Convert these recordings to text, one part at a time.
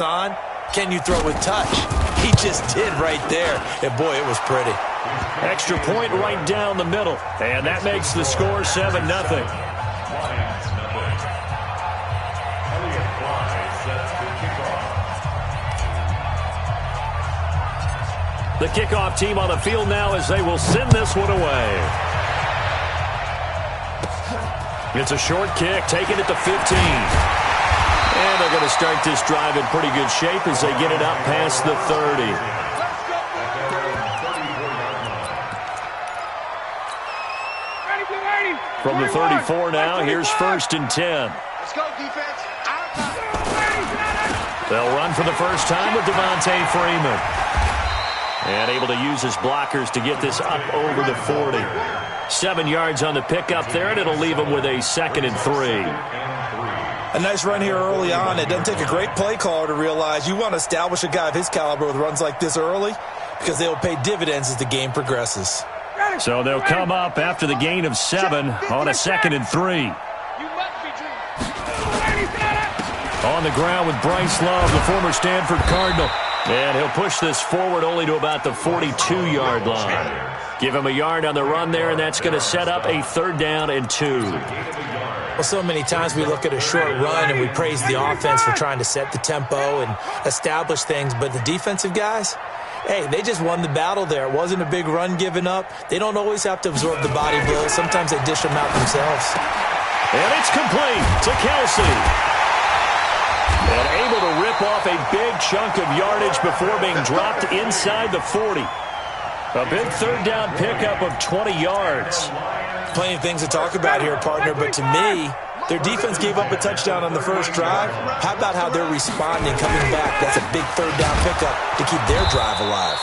on, can you throw with touch? He just did right there. And, boy, it was pretty. Extra point right down the middle. And that makes the score 7-0. The kickoff team on the field now as they will send this one away. It's a short kick, taking it to 15. And they're going to start this drive in pretty good shape as they get it up past the 30. From the 34 now, here's 1st and 10. Let's go, defense. They'll run for the first time with Devontae Freeman. And able to use his blockers to get this up over the 40. 7 yards on the pickup there, and it'll leave him with a 2nd and 3. A nice run here early on. It doesn't take a great play caller to realize you want to establish a guy of his caliber with runs like this early because they will pay dividends as the game progresses. So they'll come up after the gain of 7 on a 2nd and 3. On the ground with Bryce Love, the former Stanford Cardinal. And he'll push this forward only to about the 42-yard line. Give him a yard on the run there, and that's going to set up a 3rd down and 2. Well, so many times we look at a short run and we praise the offense for trying to set the tempo and establish things, but the defensive guys, hey, they just won the battle there. It wasn't a big run given up. They don't always have to absorb the body blows. Sometimes they dish them out themselves. And it's complete to Kelsey. And able to rip off a big chunk of yardage before being dropped inside the 40. A big 3rd down pickup of 20 yards. Plenty of things to talk about here, partner, but to me, their defense gave up a touchdown on the first drive. How about how they're responding, coming back? That's a big 3rd down pickup to keep their drive alive.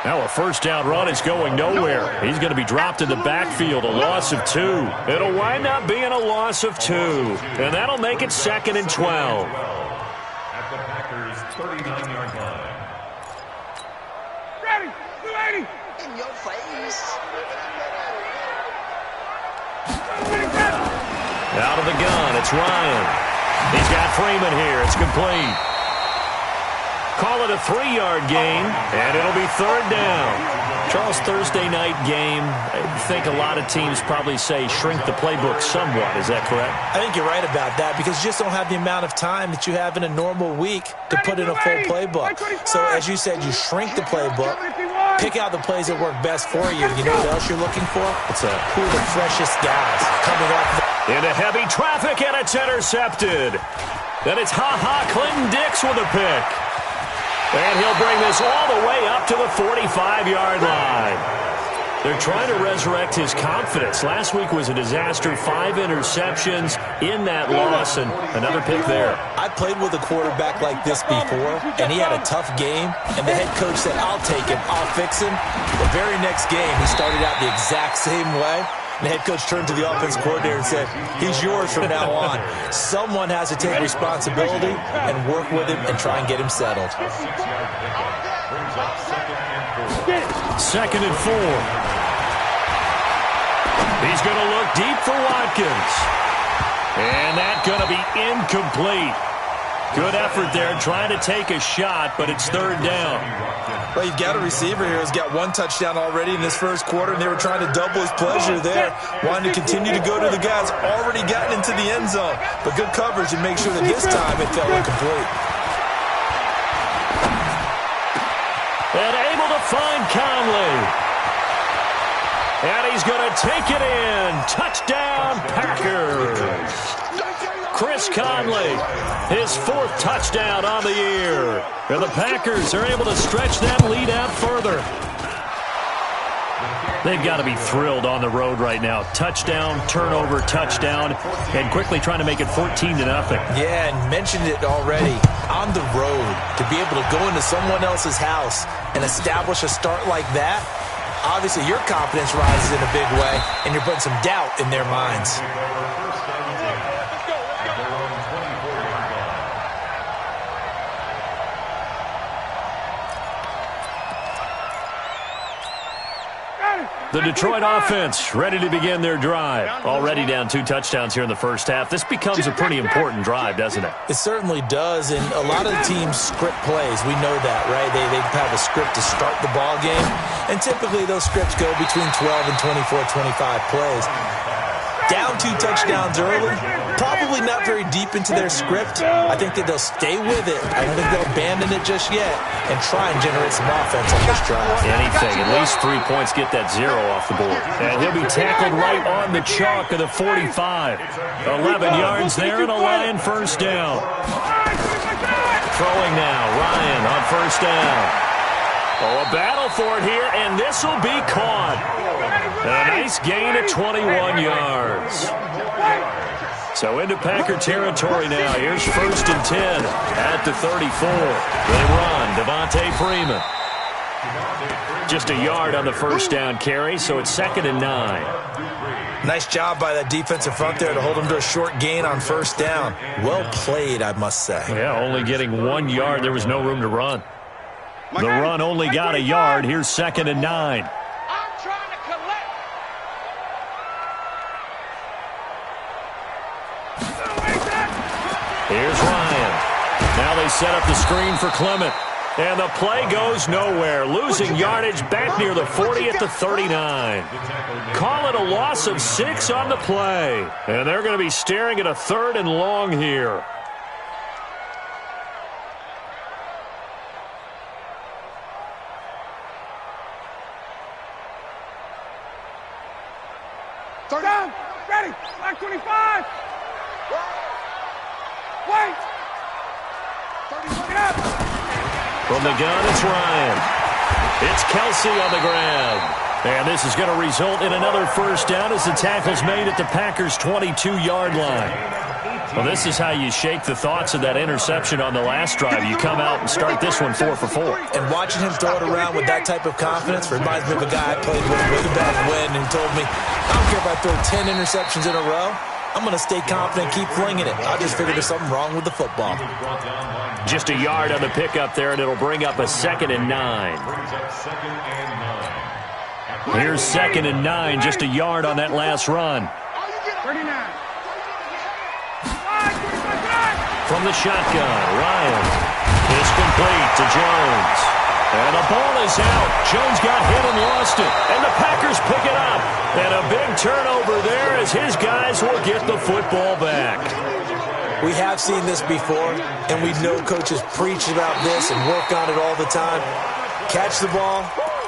Now a 1st down run is going nowhere. He's going to be dropped in the backfield, a loss of 2. It'll wind up being a loss of 2. And that'll make it 2nd and 12. At the Packers' 39-yard line. Ready, 280. In your face. Out of the gun, it's Ryan. He's got Freeman here. It's complete. Call it a 3-yard gain, and it'll be 3rd down. Charles, Thursday night game, I think a lot of teams probably say shrink the playbook somewhat. Is that correct? I think you're right about that because you just don't have the amount of time that you have in a normal week to put in a full playbook. So, as you said, you shrink the playbook, pick out the plays that work best for you. You know what else you're looking for? Who are the freshest guys coming off into heavy traffic, and it's intercepted. Then it's Clinton Dix with a pick. And he'll bring this all the way up to the 45-yard line. They're trying to resurrect his confidence. Last week was a disaster. 5 interceptions in that loss, and another pick there. I played with a quarterback like this before, and he had a tough game, and the head coach said, I'll take him, I'll fix him. The very next game, he started out the exact same way. And the head coach turned to the offense coordinator and said, he's yours from now on. Someone has to take responsibility and work with him and try and get him settled. 2nd and 4. He's going to look deep for Watkins. And that's going to be incomplete. Good effort there trying to take a shot, but it's 3rd down. Well, you've got a receiver here who's got 1 touchdown already in this first quarter, and they were trying to double his pleasure there, wanting to continue to go to the guys already gotten into the end zone. But good coverage and make sure that this time it fell incomplete. And able to find Conley. And he's going to take it in. Touchdown, Packers. Chris Conley, his 4th touchdown on the year. And the Packers are able to stretch that lead out further. They've got to be thrilled on the road right now. Touchdown, turnover, touchdown, and quickly trying to make it 14-0. Yeah, and mentioned it already. On the road, to be able to go into someone else's house and establish a start like that, obviously your confidence rises in a big way, and you're putting some doubt in their minds. The Detroit offense ready to begin their drive. Already down 2 touchdowns here in the first half. This becomes a pretty important drive, doesn't it? It certainly does, and a lot of the teams script plays. We know that, right? They have a script to start the ball game, and typically those scripts go between 12 and 24, 25 plays. Down 2 touchdowns early, probably not very deep into their script. I think that they'll stay with it. I don't think they'll abandon it just yet and try and generate some offense on this drive. Anything, at least 3 points, get that 0 off the board. And he'll be tackled right on the chalk of the 45. 11 yards there and a Lion first down. Throwing now, Ryan on first down. Oh, a battle for it here, and this will be caught. A nice gain of 21 yards. So into Packer territory now. Here's 1st and 10 at the 34. They run, Devontae Freeman. Just a yard on the first down carry, so it's 2nd and 9. Nice job by that defensive front there to hold him to a short gain on first down. Well played, I must say. Yeah, only getting 1 yard. There was no room to run. The run only got a yard. Here's 2nd and 9. Here's Ryan. Now they set up the screen for Clement. And the play goes nowhere. Losing yardage back near the 40 at the 39. Call it a loss of 6 on the play. And they're going to be staring at a 3rd and long here. Third down. Ready. Black 25. Wait. 30, it up. From the gun, it's Ryan. It's Kelsey on the grab. And this is going to result in another first down as the tackle's made at the Packers' 22-yard line. Well, this is how you shake the thoughts of that interception on the last drive. You come out and start this one 4 for 4. And watching him throw it around with that type of confidence reminds me of a guy I played with way back when who told me, I don't care if I throw 10 interceptions in a row. I'm going to stay confident, keep flinging it. I just figured there's something wrong with the football. Just a yard on the pickup there, and it'll bring up a 2nd and 9. Here's 2nd and 9, just a yard on that last run. 39. From the shotgun, Ryan is complete to Jones. And the ball is out. Jones got hit and lost it. And the Packers pick it up. And a big turnover there as his guys will get the football back. We have seen this before, and we know coaches preach about this and work on it all the time. Catch the ball.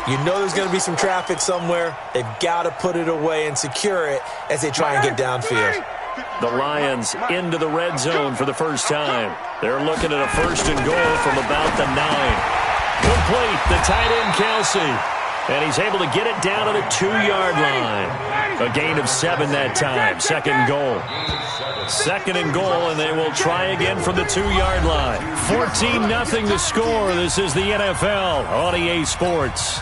You know there's going to be some traffic somewhere. They've got to put it away and secure it as they try and get downfield. The Lions into the red zone for the first time. They're looking at a 1st and goal from about the 9. Complete, the tight end Kelsey. And he's able to get it down to the 2-yard line. A gain of 7 that time. 2nd goal. 2nd and goal, and they will try again from the 2-yard line. 14-0 to score. This is the NFL on EA Sports.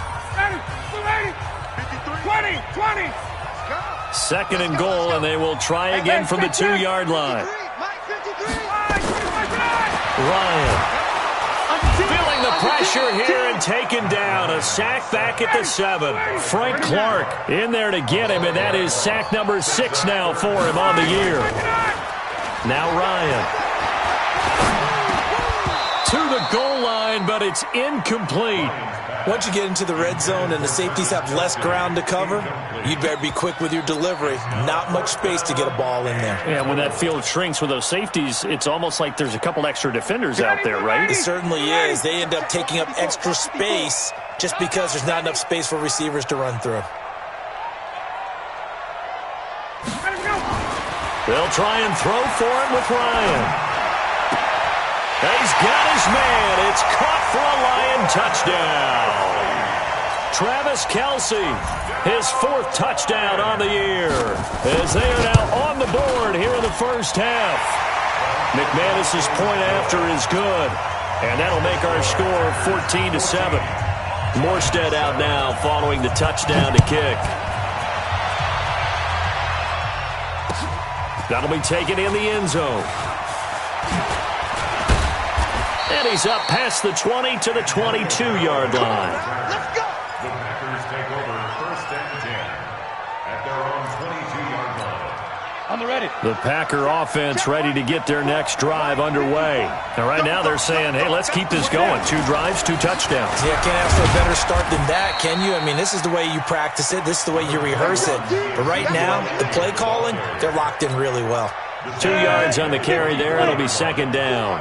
20. 2nd and goal, and they will try again from the 2-yard line. Ryan feeling the pressure here and taken down. A sack back at the 7. Frank Clark in there to get him, and that is sack number 6 now for him on the year. Now Ryan to the goal line, but it's incomplete. Once you get into the red zone and the safeties have less ground to cover, you'd better be quick with your delivery. Not much space to get a ball in there. Yeah, when that field shrinks with those safeties, it's almost like there's a couple extra defenders out there, right? It certainly is. They end up taking up extra space just because there's not enough space for receivers to run through. They'll try and throw for him with Ryan. He's got his man. It's caught for a Lion touchdown. Travis Kelsey, his 4th touchdown on the year, as they are now on the board here in the first half. McManus's point after is good, and that'll make our score 14-7. Morstead out now following the touchdown to kick. That'll be taken in the end zone. And he's up past the 20 to the 22-yard line. Let's go. The Packers take over 1st and 10. The Packer offense ready to get their next drive underway. And right now they're saying, hey, let's keep this going. 2 drives, 2 touchdowns. Yeah, can't ask for a better start than that, can you? I mean, this is the way you practice it. This is the way you rehearse it. But right now, the play calling, they're locked in really well. 2 yards on the carry there. It'll be second down.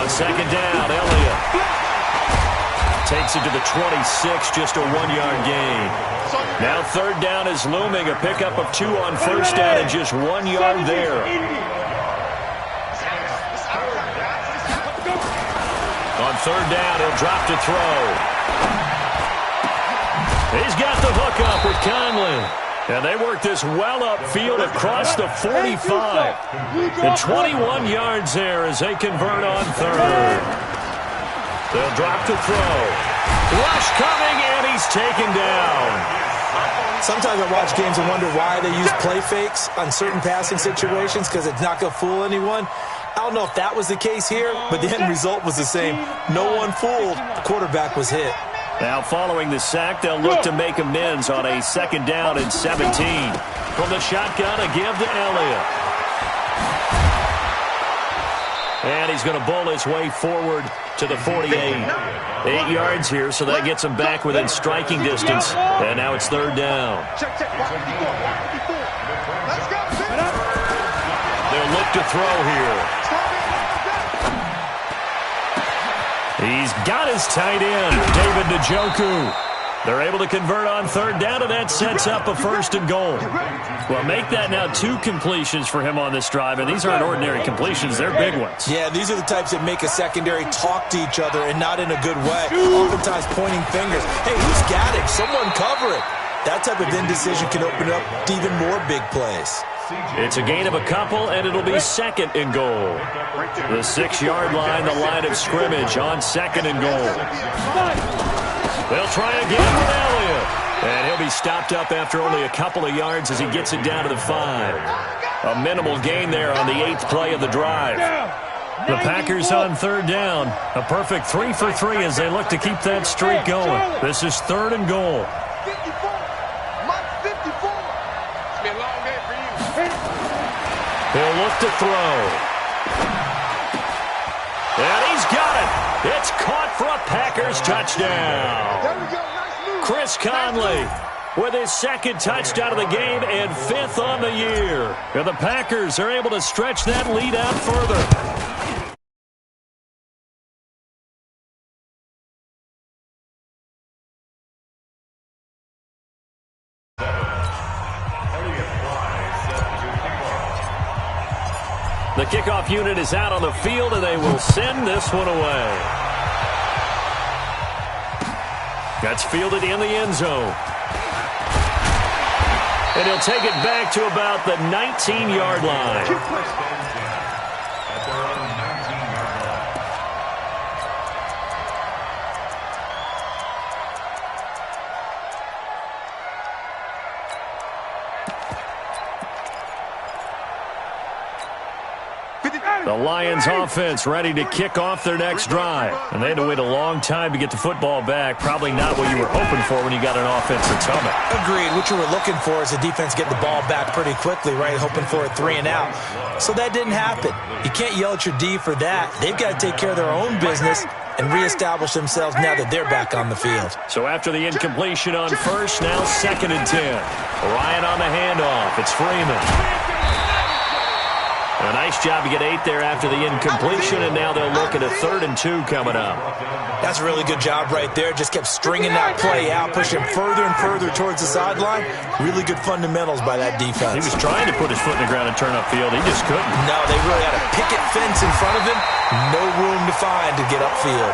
On second down, Elliott takes it to the 26, just a 1-yard gain. Now third down is looming, a pickup of 2 on first down and just 1 yard there. On third down, he'll drop to throw. He's got the hook up with Conley. And they work this well upfield across the 45. And 21 yards there as they convert on third. They'll drop to throw. Rush coming, and he's taken down. Sometimes I watch games and wonder why they use play fakes on certain passing situations, because it's not going to fool anyone. I don't know if that was the case here, but the end result was the same. No one fooled. The quarterback was hit. Now following the sack, they'll look to make amends on a second down and 17. From the shotgun, a give to Elliott. And he's going to bowl his way forward to the 48. 8 yards here, so that gets him back within striking distance. And now it's third down. They'll look to throw here. He's got his tight end, David Njoku. They're able to convert on third down, and that sets up a first and goal. Well, make that now 2 completions for him on this drive, and these aren't ordinary completions. They're big ones. Yeah, these are the types that make a secondary talk to each other and not in a good way. Oftentimes pointing fingers. Hey, who's got it? Someone cover it. That type of indecision can open up to even more big plays. It's a gain of a couple, and it'll be second and goal. The 6-yard line, the line of scrimmage on second and goal. They'll try again with Elliott. And he'll be stopped up after only a couple of yards as he gets it down to the 5. A minimal gain there on the 8th play of the drive. The Packers on third down. A perfect 3 for 3 as they look to keep that streak going. This is third and goal. He'll look to throw. And he's got it. It's caught for a Packers touchdown. Chris Conley with his 2nd touchdown of the game and 5th on the year. And the Packers are able to stretch that lead out further. The kickoff unit is out on the field, and they will send this one away. That's fielded in the end zone. And he'll take it back to about the 19-yard line. The Lions offense ready to kick off their next drive. And they had to wait a long time to get the football back. Probably not what you were hoping for when you got an offense that's humming. Agreed. What you were looking for is the defense getting the ball back pretty quickly, right? Hoping for a 3 and out. So that didn't happen. You can't yell at your D for that. They've got to take care of their own business and reestablish themselves now that they're back on the field. So after the incompletion on first, now 2nd and 10. Ryan on the handoff. It's Freeman. A nice job to get 8 there after the incompletion, and now they'll look at a 3rd and 2 coming up. That's a really good job right there. Just kept stringing that play out, pushing further and further towards the sideline. Really good fundamentals by that defense. He was trying to put his foot in the ground and turn upfield. He just couldn't. No, they really had a picket fence in front of him. No room to find to get upfield.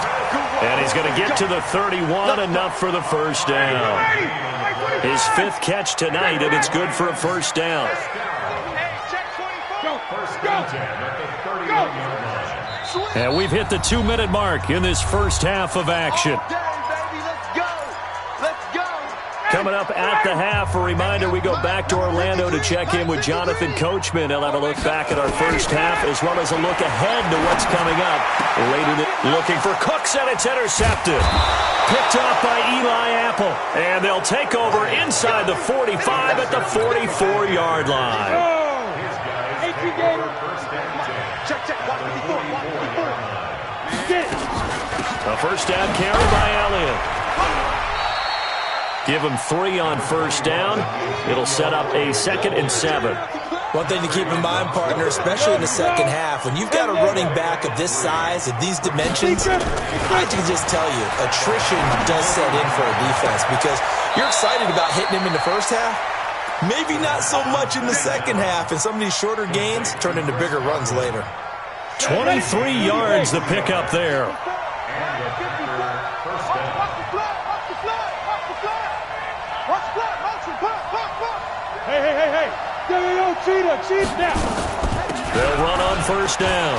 And he's going to get to the 31, enough for the first down. His 5th catch tonight, and it's good for a first down. And we've hit the 2-minute mark in this first half of action. Coming up at the half, a reminder, we go back to Orlando to check in with Jonathan Coachman. He'll have a look back at our first half as well as a look ahead to what's coming up later. Looking for Cooks, and it's intercepted. Picked off by Eli Apple. And they'll take over inside the 45 at the 44-yard line. A first down carry by Elliott. Give him 3 on first down. It'll set up a 2nd and 7. One thing to keep in mind, partner, especially in the second half, when you've got a running back of this size, of these dimensions, I can just tell you, attrition does set in for a defense because you're excited about hitting him in the first half. Maybe not so much in the second half, and some of these shorter gains turn into bigger runs later. 23 yards the pickup there. Hey. Cheetah now. They'll run on first down.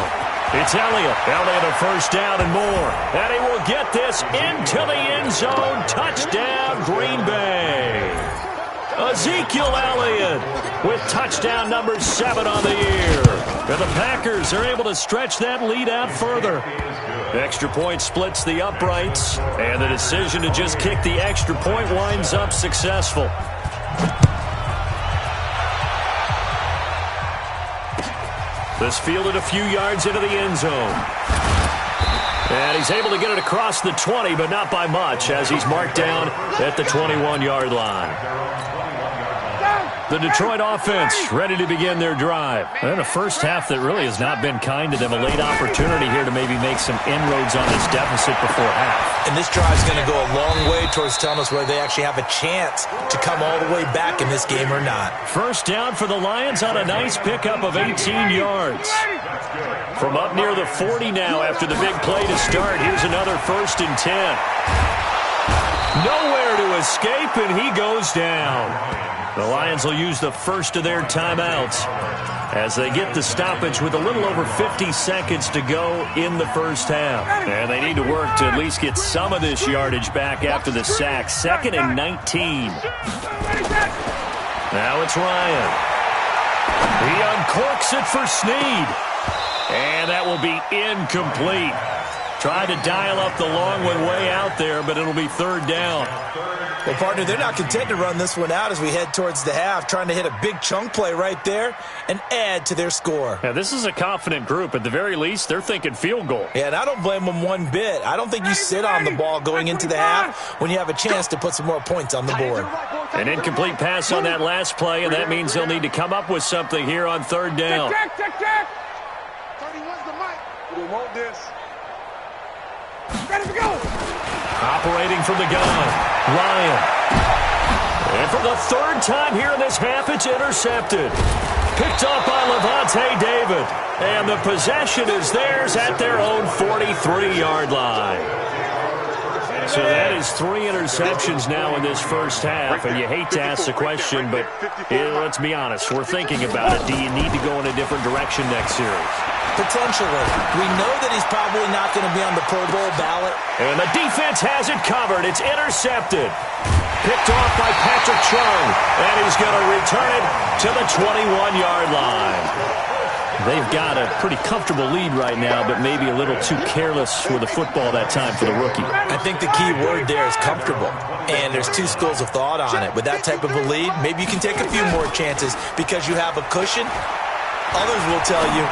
It's Elliott. Elliott a first down and more. And he will get this into the end zone. Touchdown, Green Bay. Ezekiel Elliott with touchdown number 7 on the year. And the Packers are able to stretch that lead out further. Extra point splits the uprights, and the decision to just kick the extra point winds up successful. This fielded a few yards into the end zone. And he's able to get it across the 20, but not by much, as he's marked down at the 21-yard line. The Detroit offense ready to begin their drive. And a first half that really has not been kind to them. A late opportunity here to maybe make some inroads on this deficit before half. And this drive's going to go a long way towards telling us whether they actually have a chance to come all the way back in this game or not. First down for the Lions on a nice pickup of 18 yards. From up near the 40 now after the big play to start. Here's another 1st and 10. Nowhere to escape, and he goes down. The Lions will use the first of their timeouts as they get the stoppage with a little over 50 seconds to go in the first half. And they need to work to at least get some of this yardage back after the sack. 2nd and 19. Now it's Ryan. He uncorks it for Snead. And that will be incomplete. Tried to dial up the long one way out there, but it'll be 3rd down. Well, partner, they're not content to run this one out as we head towards the half, trying to hit a big chunk play right there and add to their score. Yeah, this is a confident group. At the very least, they're thinking field goal. Yeah, and I don't blame them one bit. I don't think you sit on the ball going into the half when you have a chance to put some more points on the board. An incomplete pass on that last play, and that means they'll need to come up with something here on 3rd down. Check. 31's the mic. We want this. Ready to go. Operating from the gun, Ryan. And for the 3rd time here in this half, it's intercepted. Picked off by Levante David. And the possession is theirs at their own 43-yard line. So that is 3 interceptions now in this first half. And you hate to ask the question, but let's be honest. We're thinking about it. Do you need to go in a different direction next series? Potentially. We know that he's probably not going to be on the Pro Bowl ballot. And the defense has it covered. It's intercepted. Picked off by Patrick Chung. And he's going to return it to the 21-yard line. They've got a pretty comfortable lead right now, but maybe a little too careless with the football that time for the rookie. I think the key word there is comfortable. And there's 2 schools of thought on it. With that type of a lead, maybe you can take a few more chances because you have a cushion. Others will tell you,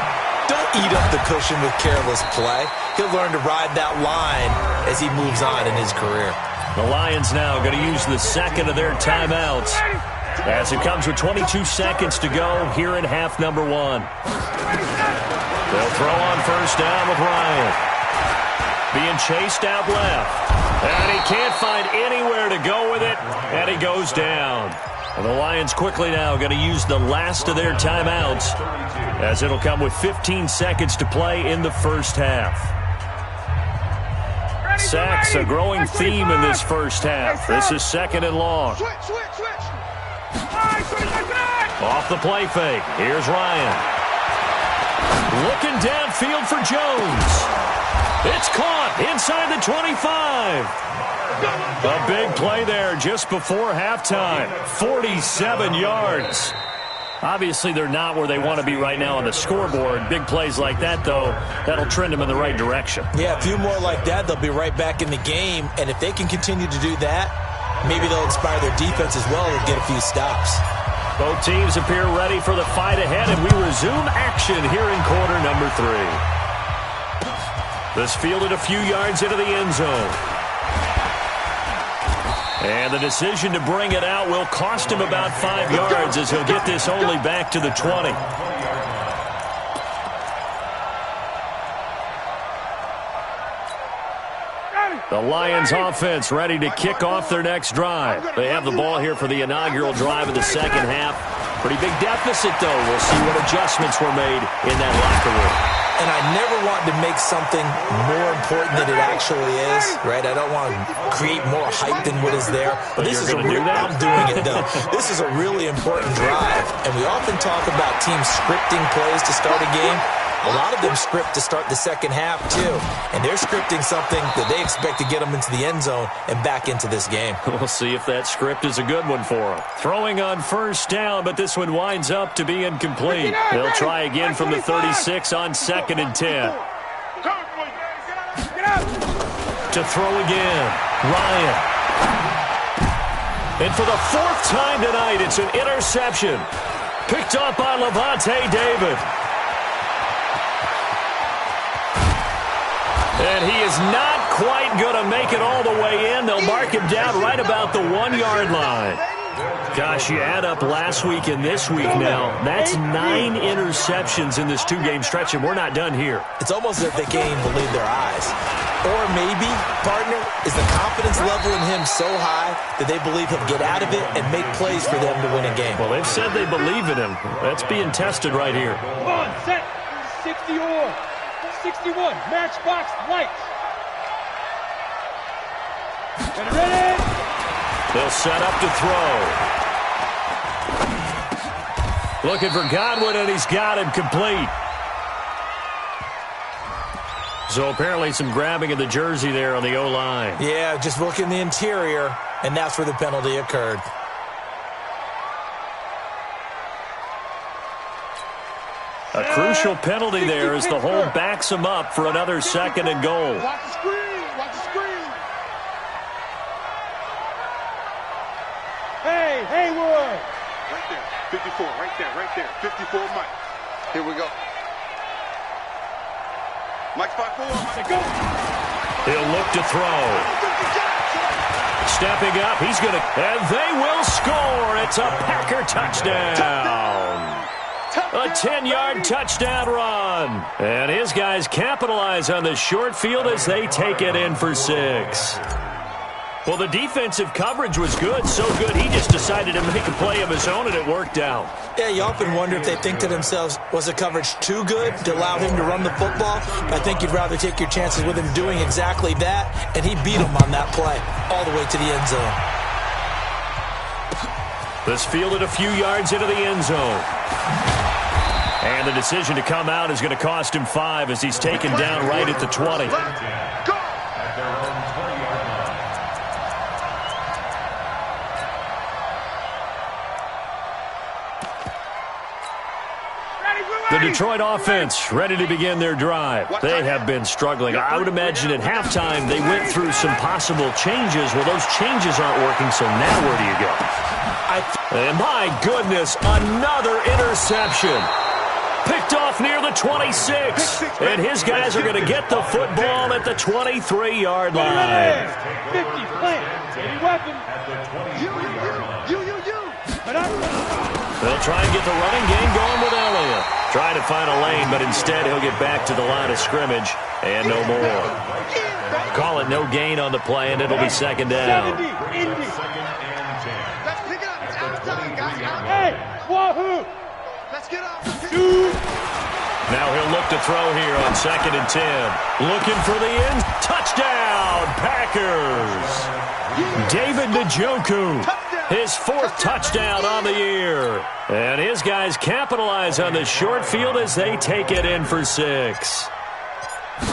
don't eat up the cushion with careless play. He'll learn to ride that line as he moves on in his career. The Lions now going to use the 2nd of their timeouts as it comes with 22 seconds to go here in half number 1. They'll throw on first down with Ryan. Being chased out left. And he can't find anywhere to go with it, and he goes down. And the Lions quickly now going to use the last of their timeouts as it'll come with 15 seconds to play in the first half. Sacks, a growing theme in this first half. This is 2nd and long. Off the play fake. Here's Ryan. Looking downfield for Jones. It's caught inside the 25. A big play there just before halftime. 47 yards. Obviously, they're not where they want to be right now on the scoreboard. Big plays like that, though, that'll trend them in the right direction. Yeah, a few more like that, they'll be right back in the game. And if they can continue to do that, maybe they'll inspire their defense as well and get a few stops. Both teams appear ready for the fight ahead, and we resume action here in quarter number 3. This fielded a few yards into the end zone. And the decision to bring it out will cost him about 5 yards as he'll get this only back to the 20. The Lions offense ready to kick off their next drive. They have the ball here for the inaugural drive of the second half. Pretty big deficit, though. We'll see what adjustments were made in that locker room. And I never want to make something more important than it actually is, right? I don't want to create more hype than what is there. But this is I'm doing it, though. This is a really important drive. And we often talk about teams scripting plays to start a game. A lot of them script to start the second half, too. And they're scripting something that they expect to get them into the end zone and back into this game. We'll see if that script is a good one for them. Throwing on first down, but this one winds up to be incomplete. They'll try again from the 36 on 2nd and 10. To throw again, Ryan. And for the 4th time tonight, it's an interception. Picked up by Levante David. And he is not quite going to make it all the way in. They'll mark him down right about the 1-yard line. Gosh, you add up last week and this week now. That's 9 interceptions in this 2-game stretch, and we're not done here. It's almost as if they can't even believe their eyes. Or maybe, partner, is the confidence level in him so high that they believe he'll get out of it and make plays for them to win a game. Well, they've said they believe in him. That's being tested right here. Come on, set. 60 or 61, matchbox lights. Get ready. They'll set up to throw. Looking for Godwin, and he's got him complete. So apparently some grabbing of the jersey there on the O-line. Yeah, just look in the interior, and that's where the penalty occurred. A crucial penalty there as the hold backs him up for another 2nd and goal. Watch the screen. Watch the screen. Hey, Haywood. Right there. 54. Right there. Right there. 54, Mike. Here we go. Mike, spot 4. Mike. Go. He'll look to throw. Stepping up. He's going to. And they will score. It's a Packer touchdown. A 10-yard touchdown run. And his guys capitalize on the short field as they take it in for 6. Well, the defensive coverage was good, so good he just decided to make a play of his own, and it worked out. Yeah, you often wonder if they think to themselves, was the coverage too good to allow him to run the football? I think you'd rather take your chances with him doing exactly that, and he beat him on that play all the way to the end zone. This fielded a few yards into the end zone. And the decision to come out is going to cost him 5 as he's taken down right at the 20. The Detroit offense ready to begin their drive. They have been struggling. I would imagine at halftime they went through some possible changes. Well, those changes aren't working, so now where do you go? And my goodness, another interception. Picked off near the 26. And his guys are going to get the football at the 23-yard line. 50, plant. Any weapon. You. They'll try and get the running game going with Elliott. Trying to find a lane, but instead he'll get back to the line of scrimmage and no more. Call it no gain on the play, and it'll be 2nd down. Let's pick it up. It's out of time, guys. Hey, wahoo! Let's get up. Now he'll look to throw here on 2nd and 10. Looking for the end. Touchdown, Packers. David Njoku. Touchdown. his 4th touchdown on the year. And his guys capitalize on the short field as they take it in for 6.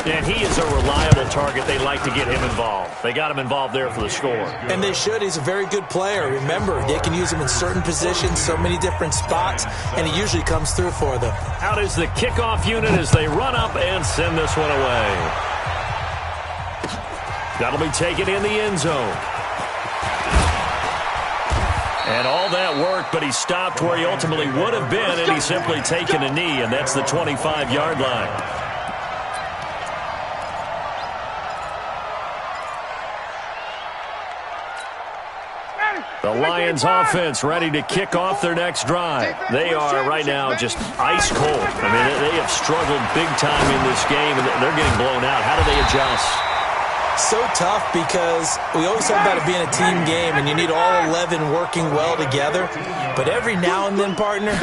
And he is a reliable target. They like to get him involved. They got him involved there for the score. And they should. He's a very good player. Remember, they can use him in certain positions, so many different spots, and he usually comes through for them. Out is the kickoff unit as they run up and send this one away. That'll be taken in the end zone. And all that work, but he stopped where he ultimately would have been, and he's simply taken a knee, and that's the 25-yard line. The Lions offense ready to kick off their next drive. They are right now just ice cold. I mean, they have struggled big time in this game, and they're getting blown out. How do they adjust? So tough because we always talk about it being a team game, and you need all 11 working well together. But every now and then, partner,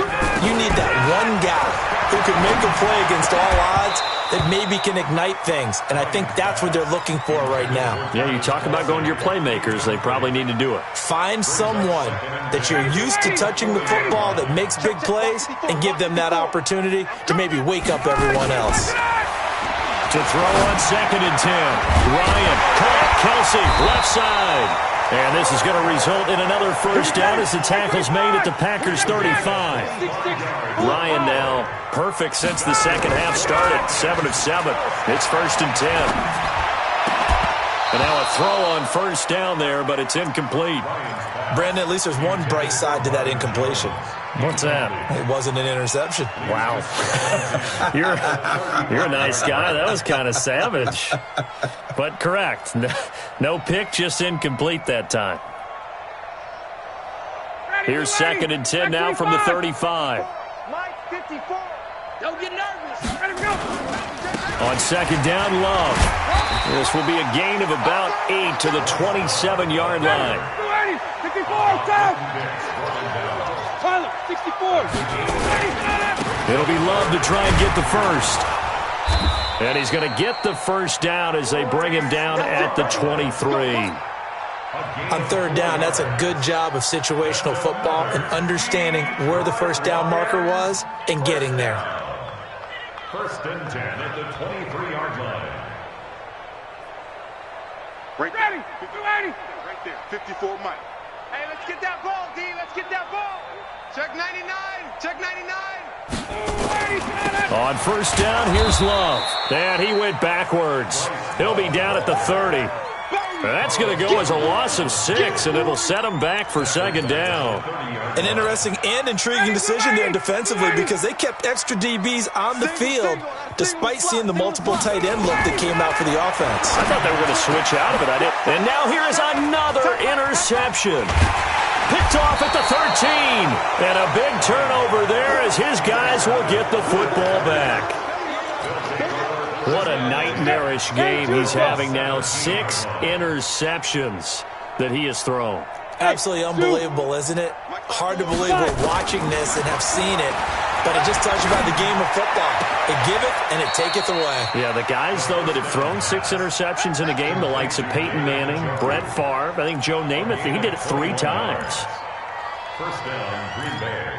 you need that one guy who can make a play against all odds that maybe can ignite things. And I think that's what they're looking for right now. Yeah, you talk about going to your playmakers. They probably need to do it. Find someone that you're used to touching the football that makes big plays and give them that opportunity to maybe wake up everyone else. To throw on 2nd and 10. Ryan, caught, Kelsey, left side. And this is going to result in another first down as the tackle's made at the Packers' 35. Ryan now perfect since the second half started. 7 of 7. It's 1st and 10. And now a throw on first down there, but it's incomplete. Brandon, at least there's one bright side to that incompletion. What's that? It wasn't an interception. Wow. You're a nice guy. That was kind of savage. But correct. No pick, just incomplete that time. Here's 2nd and 10 now from the 35. Mike, 54. Don't get nervous. Let him go. On 2nd down, Love. This will be a gain of about 8 to the 27-yard line. 54, go! Tyler, 64. It'll be Love to try and get the first. And he's going to get the first down as they bring him down at the 23. On 3rd down, that's a good job of situational football and understanding where the first down marker was and getting there. 1st and 10 at the 23-yard line. Right there. Right there. 54, Mike. Hey, let's get that ball, D. Let's get that ball. Check 99. Check 99. On 1st down, here's Love. And he went backwards. He'll be down at the 30. That's going to go as a loss of 6, and it'll set him back for 2nd down. An interesting and intriguing decision there defensively because they kept extra DBs on the field despite seeing the multiple tight end look that came out for the offense. I thought they were going to switch out of it. I didn't. And now here is another interception. Picked off at the 13. And a big turnover there as his guys will get the football back. What a nightmarish game he's having now. 6 interceptions that he has thrown. Absolutely unbelievable, isn't it? Hard to believe we're watching this and have seen it, but it just tells you about the game of football. It giveth and it taketh away. Yeah, the guys, though, that have thrown 6 interceptions in a game, the likes of Peyton Manning, Brett Favre, I think Joe Namath, he did it 3 times. 1st down, Green Bay.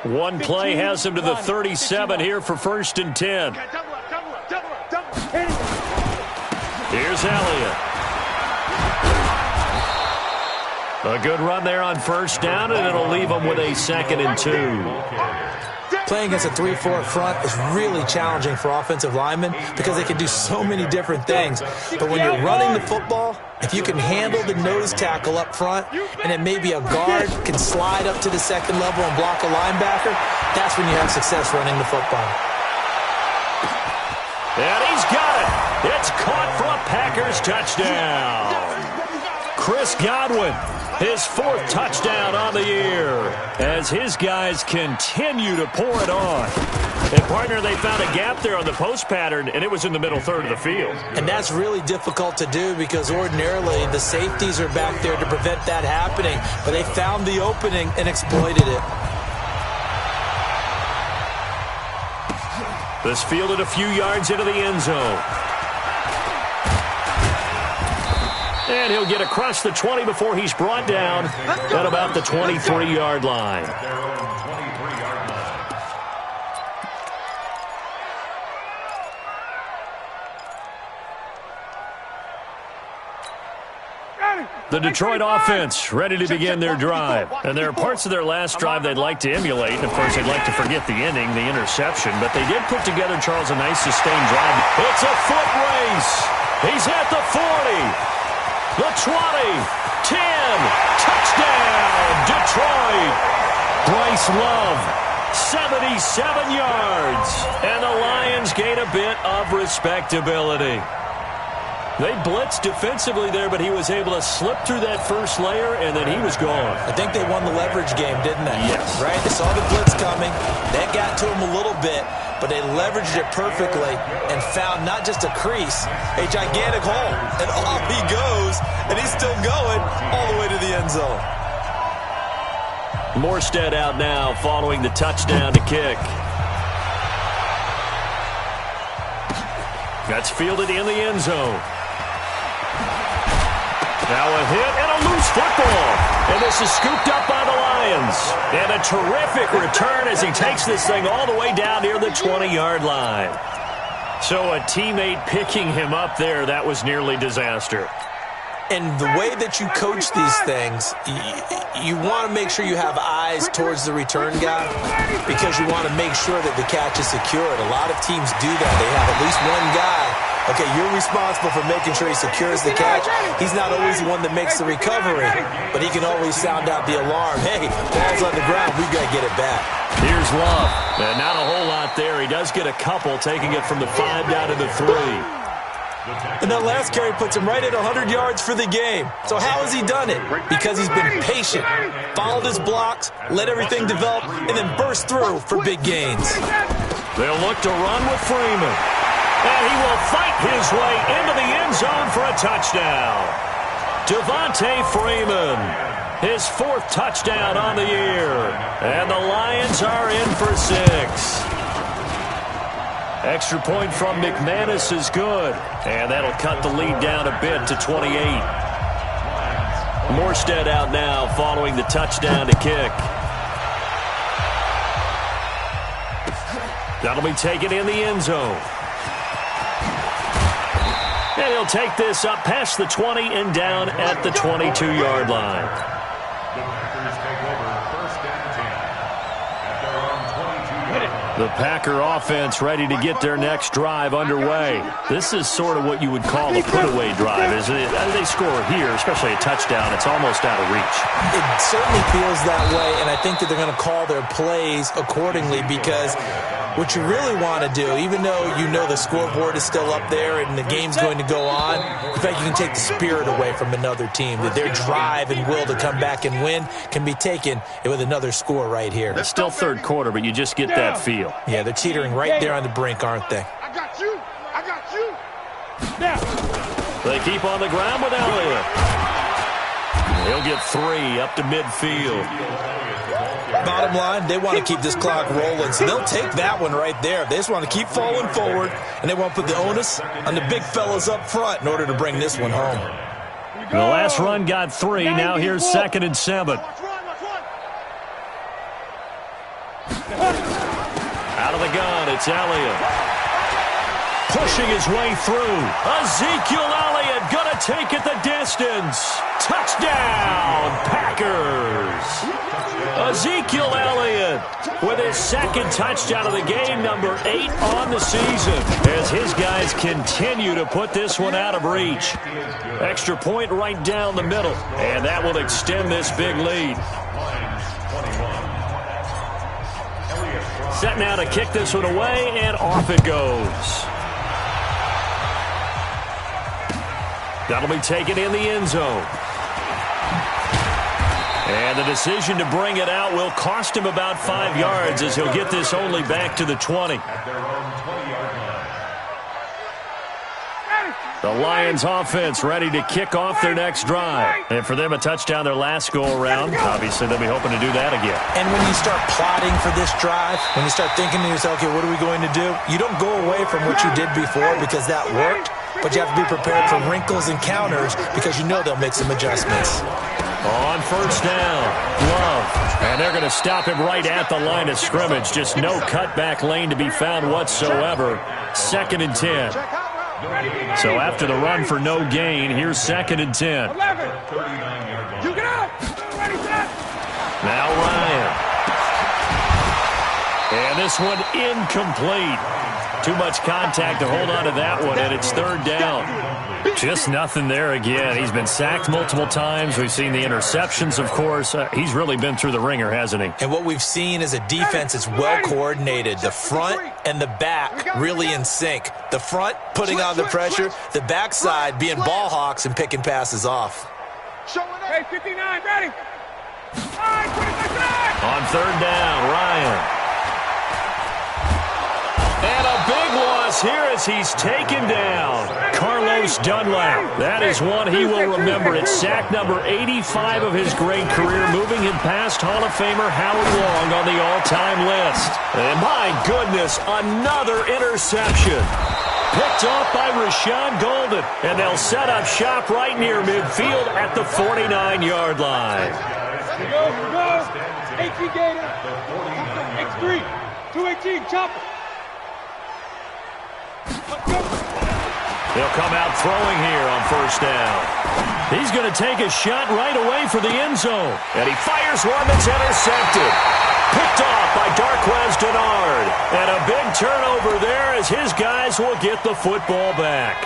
One play has him to the 37 here for 1st and 10. Here's Elliott. A good run there on 1st down, and it'll leave him with a 2nd and 2. Playing against a 3-4 front is really challenging for offensive linemen because they can do so many different things. But when you're running the football, if you can handle the nose tackle up front and then maybe a guard can slide up to the 2nd level and block a linebacker, that's when you have success running the football. And he's got it. It's caught for a Packers touchdown. Chris Godwin, his 4th touchdown on the year as his guys continue to pour it on. And, partner, they found a gap there on the post pattern, and it was in the middle third of the field. And that's really difficult to do because ordinarily the safeties are back there to prevent that happening. But they found the opening and exploited it. This fielded a few yards into the end zone. And he'll get across the 20 before he's brought down at about the 23-yard line. Their own 23-yard line. The Detroit offense ready to begin their drive. And there are parts of their last drive they'd like to emulate. And, of course, they'd like to forget the ending, the interception. But they did put together, Charles, a nice sustained drive. It's a foot race. He's at the 40, the 20, 10. Touchdown, Detroit. Bryce Love, 77 yards. And the Lions gain a bit of respectability. They blitzed defensively there, but he was able to slip through that first layer, and then he was gone. I think they won the leverage game, didn't they? Yes. Right? They saw the blitz coming. That got to him a little bit, but they leveraged it perfectly and found not just a crease, a gigantic hole. And off he goes, and he's still going all the way to the end zone. Morstead out now following the touchdown to kick. That's fielded in the end zone. Now a hit and a loose football. And this is scooped up by the Lions. And a terrific return as he takes this thing all the way down near the 20-yard line. So a teammate picking him up there, that was nearly disaster. And the way that you coach these things, you want to make sure you have eyes towards the return guy because you want to make sure that the catch is secured. A lot of teams do that. They have at least one guy. Okay, you're responsible for making sure he secures the catch. He's not always the one that makes the recovery, but he can always sound out the alarm. Hey, ball's on the ground. We've got to get it back. Here's Love. And not a whole lot there. He does get a couple, taking it from the 5 down to the 3. And that last carry puts him right at 100 yards for the game. So how has he done it? Because he's been patient, followed his blocks, let everything develop, and then burst through for big gains. They'll look to run with Freeman. And he will fight his way into the end zone for a touchdown. Devontae Freeman, his 4th touchdown on the year. And the Lions are in for 6. Extra point from McManus is good. And that'll cut the lead down a bit to 28. Morstead out now following the touchdown to kick. That'll be taken in the end zone. And he'll take this up past the 20 and down at the 22-yard line. The Packers take over 1st and 10 at their own 22-yard line. The Packer offense ready to get their next drive underway. This is sort of what you would call a put-away drive. As they score here, especially a touchdown, it's almost out of reach. It certainly feels that way, and I think that they're going to call their plays accordingly because what you really want to do, even though you know the scoreboard is still up there and the game's going to go on, in fact, you can take the spirit away from another team. That their drive and will to come back and win can be taken with another score right here. It's still 3rd quarter, but you just get that feel. Yeah, they're teetering right there on the brink, aren't they? I got you. I got you. Now. They keep on the ground with Elliott. He'll get 3 up to midfield. Bottom line, they want to keep this clock rolling, so they'll take that one right there. They just want to keep falling forward, and they want to put the onus on the big fellas up front in order to bring this one home. The last run got 3. Now here's 2nd and 7. Out of the gun, it's Elliott. Pushing his way through. Ezekiel Elliott going to take it the distance. Touchdown, Packers. Ezekiel Elliott with his 2nd touchdown of the game, number 8 on the season, as his guys continue to put this one out of reach. Extra point right down the middle, and that will extend this big lead. Set now to kick this one away, and off it goes. That'll be taken in the end zone. And the decision to bring it out will cost him about 5 yards as he'll get this only back to the 20. At their own 20-yard line. The Lions offense ready to kick off their next drive. And for them, a touchdown their last go-around. Obviously, they'll be hoping to do that again. And when you start plotting for this drive, when you start thinking to yourself, okay, what are we going to do? You don't go away from what you did before because that worked. but you have to be prepared for wrinkles and counters because you know they'll make some adjustments. On first down, Love. And they're going to stop him right at the line of scrimmage. Just no cutback lane to be found whatsoever. 2nd and 10. So after the run for no gain, here's 2nd and 10. 11. You get out. Ready, set. Now Ryan. And this one incomplete. Too much contact to hold on to that one, and it's 3rd down. Just nothing there again. He's been sacked multiple times. We've seen the interceptions, of course. He's really been through the ringer, hasn't he? And what we've seen is a defense that's well coordinated. The front and the back really in sync. The front putting on the pressure, the backside being ball hawks and picking passes off. Hey, 59, ready. On 3rd down, Ryan. And a big loss here as he's taken down. Carlos Dunlap. That is one he will remember. It's sack number 85 of his great career, moving him past Hall of Famer Howie Long on the all-time list. And my goodness, another interception. Picked off by Rashawn Golden. And they'll set up shop right near midfield at the 49-yard line. Go. 18 Gator. X3. 218, chopper. They'll come out throwing here on first down. He's going to take a shot right away for the end zone. And he fires one that's intercepted. Picked off by Darquez Denard. And a big turnover there as his guys will get the football back.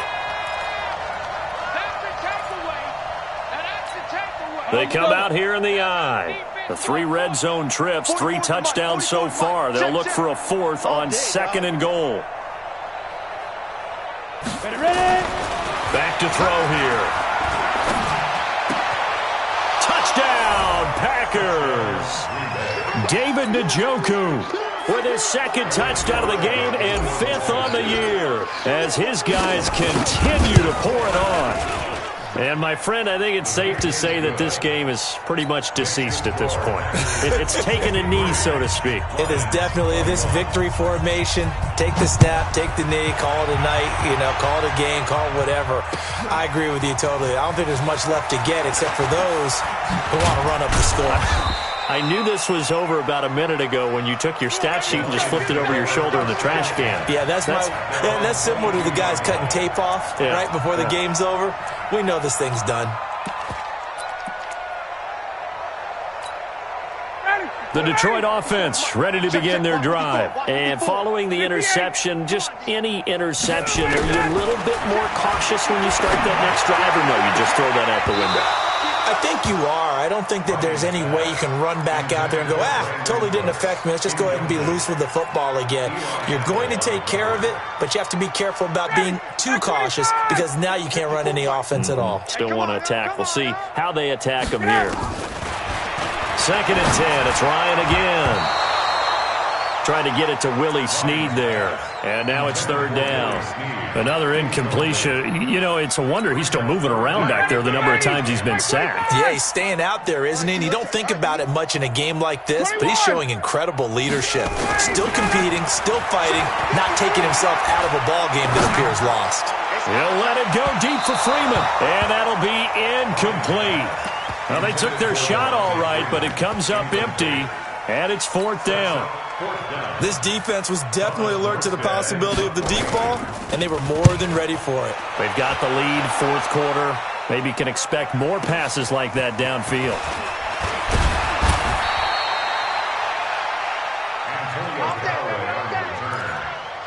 They come out here in the I. The 3 red zone trips, 3 touchdowns so far. They'll look for a 4th on 2nd and goal. Back to throw here. Touchdown, Packers. David Njoku with his 2nd touchdown of the game and 5th on the year as his guys continue to pour it on. And, my friend, I think it's safe to say that this game is pretty much deceased at this point. It's taken a knee, so to speak. It is definitely this victory formation. Take the snap, take the knee, call it a night, call it a game, call it whatever. I agree with you totally. I don't think there's much left to get except for those who want to run up the score. I knew this was over about a minute ago when you took your stat sheet and just flipped it over your shoulder in the trash can. Yeah, that's similar to the guys cutting tape off right before the game's over. We know this thing's done. The Detroit offense ready to begin their drive. And following the interception, just any interception, are you a little bit more cautious when you start that next drive, or no, you just throw that out the window? I think you are. I don't think that there's any way you can run back out there and go, totally didn't affect me. Let's just go ahead and be loose with the football again. You're going to take care of it, but you have to be careful about being too cautious because now you can't run any offense at all. Still want to attack. We'll see how they attack them here. 2nd and 10. It's Ryan again. Trying to get it to Willie Snead there. And now it's 3rd down. Another incompletion. It's a wonder he's still moving around back there the number of times he's been sacked. Yeah, he's staying out there, isn't he? And you don't think about it much in a game like this, but he's showing incredible leadership. Still competing, still fighting, not taking himself out of a ball game that appears lost. He'll let it go deep for Freeman. And that'll be incomplete. Well, they took their shot all right, but it comes up empty. And it's 4th down. This defense was definitely alert to the possibility of the deep ball, and they were more than ready for it. They've got the lead, 4th quarter. Maybe can expect more passes like that downfield.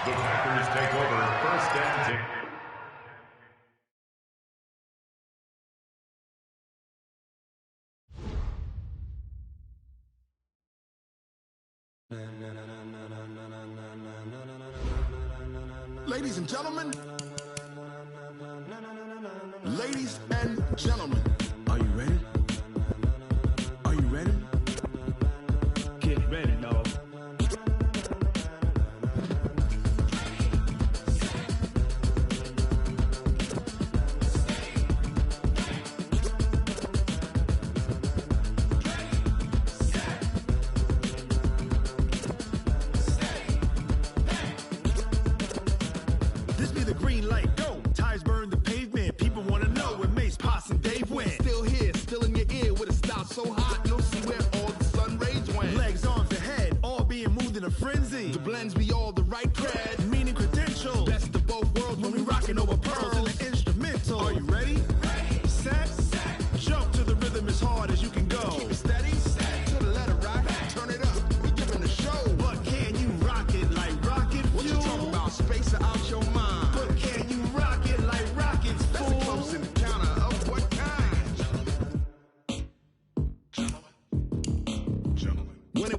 The Packers take over 1st and 10. Ladies and gentlemen, are you ready? Are you ready? Get ready, dog. This be the green light, go, Ties burn.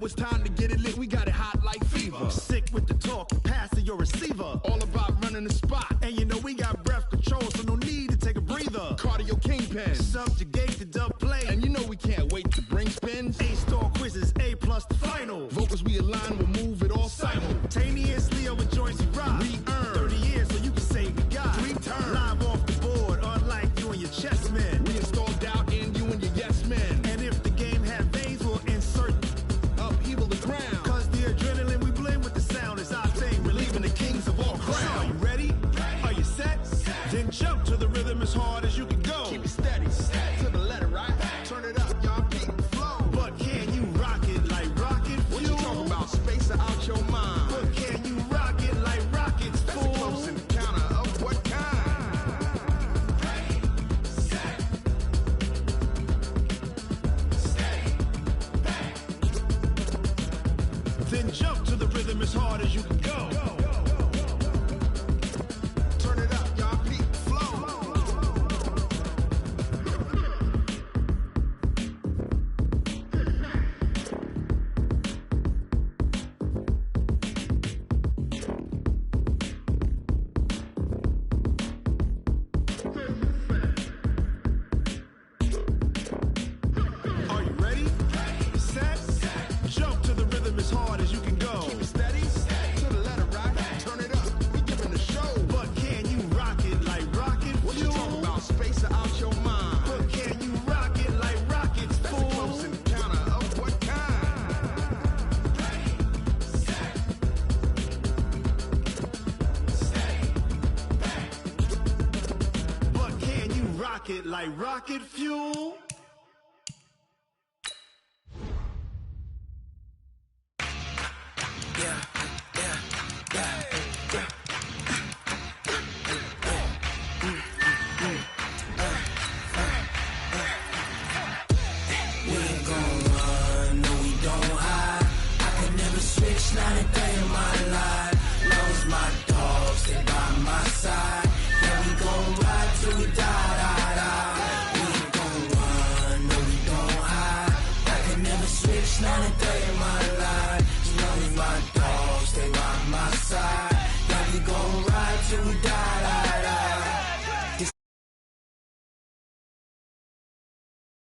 it's time to get it lit. We got it hot like fever. Sick with the talk, pass to your receiver. All about running the spot. And you know we got breath control, so no need to take a breather. Cardio kingpin, subjugate the dub play. And you know we can't wait to bring spins. A-star quizzes, A+ the final. Vocals we align, we'll move it all simultaneously over joints we rock. We earn 30 years, so you can say we got 3 turns. Live off the board, unlike you and your chess men. We install doubt in you and your yes men. And if the game had veins, we'll insert upheaval the ground. Cause the adrenaline we blend with the sound is our thing, relieving the kings of all crowns. So are you ready? Are you set? Then jump to the rhythm as hard as you can go. Keep it steady, to the letter, right? Turn it up, y'all, beat the flow. But can you rock it like rocket fuel? What you talking about? Space out your mind. But can you rock it like rockets, fool? That's a close encounter of what kind? Ready, set, steady, back. Then jump to the rhythm as hard as you can go. Turn it up, y'all, beat the flow. Are you ready? Set, jump to the rhythm as hard as you can go. Keep it steady, to the letter, right? Turn it up, we giving the show. But can you rock it like rocket fuel? What you talking about? Space out your mind. But can you rock it like rockets, fool? That's a close encounter of what kind? Ready, set, steady, back. But can you rock it like rocket fuel? Not a day in my life. Lost my dogs, they by my side. Yeah, we gon' ride till we die.